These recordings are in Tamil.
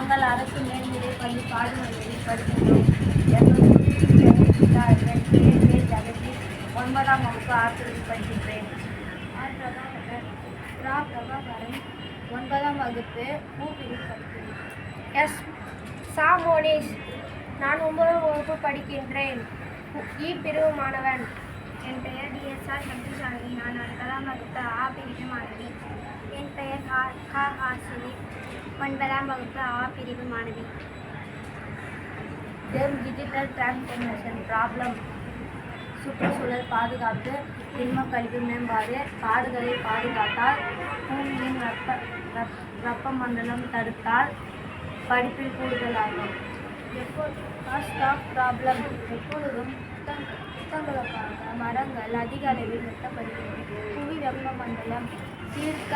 நாங்கள் அரசு மேல்நிலைப் பள்ளி பாடுமலையில் படிக்கின்றோம். என் பெயர் கே. ஜெகதீஷ். 9ஆம் வகுப்பு ஆசிரியர் படிக்கின்றேன். பிரபாகரன். 9ஆம் வகுப்பு பிரிவு படிக்கிறேன். எஸ். சா. மோனிஷ். நான் 9ஆம் வகுப்பு படிக்கின்றேன். பிரிவு மாணவன். என் பெயர் டி.எஸ்.ஆர். சக்திசாலி. நான் 9ஆம் வகுப்பு பிரிவு மாணவி. என் பெயர் கா. ஹாசினி. 9ஆம் வகுப்பு பிரிவு மாணவி. Digital transformation problem. சுற்றுச்சூழல் பாதுகாப்பு, திண்ம கழிவு மேம்பாடு, காடுகளை பாதுகாத்தால், பூமியின் வெப்பமண்டலம் தடுத்தால் படிப்பில் கூடுதலாகும். Cost of problem. எப்பொழுதும் புத்தகங்களுக்காக மரங்கள் அதிக அளவில் வெட்டப்படுகிறது. புவி வெப்பமண்டலம் தீர்க்க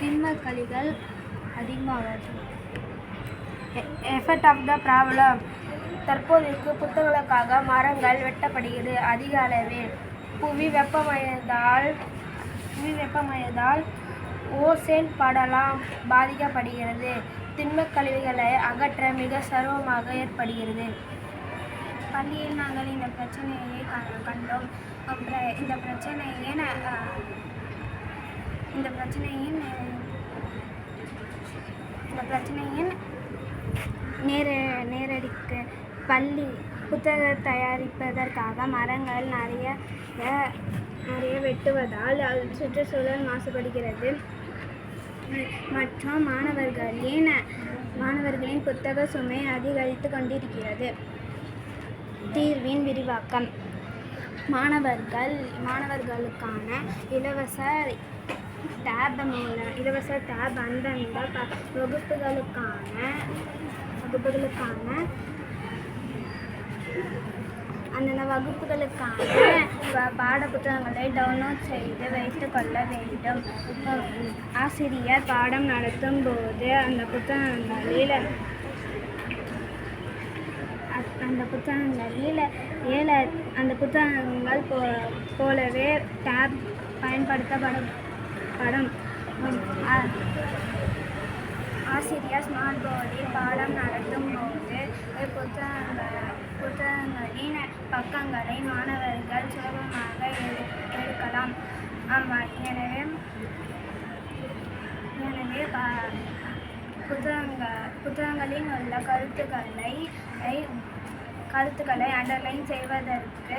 திண்ம கழிவுகள் அதிகமாகிறது. Effect of the problem. தற்போதைக்கு புத்தகங்களுக்காக மரங்கள் வெட்டப்படுகிறது அதிக அளவில். புவி வெப்பமயதால் ஓசோன் படலம் பாதிக்கப்படுகிறது. திண்மக் கழிவுகளை அகற்ற மிக சிரமமாக ஏற்படுகிறது. பள்ளியில் நாங்கள் இந்த பிரச்சனையை கண்டோம். இந்த பிரச்சனையின் நேரடிக்கு பள்ளி புத்தகம் தயாரிப்பதற்காக மரங்கள் நிறைய வெட்டுவதால் சுற்றுச்சூழல் மாசுபடுகிறது மற்றும் மாணவர்களின் புத்தக சுமை அதிகரித்து கொண்டிருக்கிறது. தீர்வின் விரிவாக்கம். மாணவர்களுக்கான இலவச டேப் அந்தந்த வகுப்புகளுக்கான பாட புத்தகங்களை டவுன்லோட் செய்து வைத்துக் கொள்ள வேண்டும். ஆசிரியர் பாடம் நடத்தும் போது அந்த புத்தகங்கள் போலவே டேப் பயன்படுத்தப்படும். ஆசிரியர் ஸ்மார்ட் போர்டில் பாடம் நடத்தும் போது புத்தகங்களின் பக்கங்களை மாணவர்கள் சுலபமாக எடுக்கலாம். எனவே புத்தகங்களில் உள்ள கருத்துக்களை அண்டர்லைன் செய்வதற்கு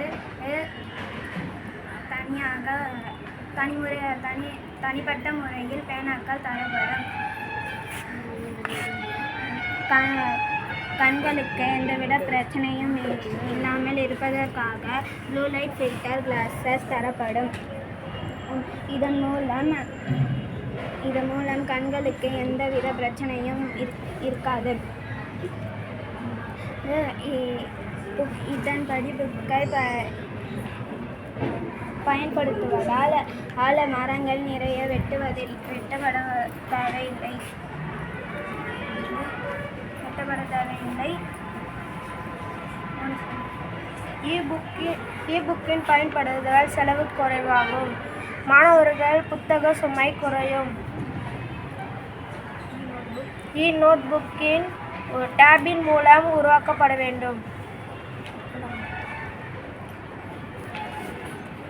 தனிப்பட்ட முறையில் பேனாக்கள் தரப்படும். கண்களுக்கு எந்தவித பிரச்சனையும் இல்லாமல் இருப்பதற்காக ப்ளூ லைட் ஃபில்டர் கிளாஸஸ் தரப்படும். இதன் மூலம் கண்களுக்கு எந்தவித பிரச்சனையும் இருக்காது. இதன்படி புக்கை பயன்படுத்துவதால் மரங்கள் நிறைய வெட்டப்பட தேவையில்லை. இ-புக்கின் பயன்படுத்துவதால் செலவு குறைவாகும். மாணவர்கள் புத்தக சுமை குறையும். நோட்புக்கின் டேபின் மூலம் உருவாக்கப்பட வேண்டும்.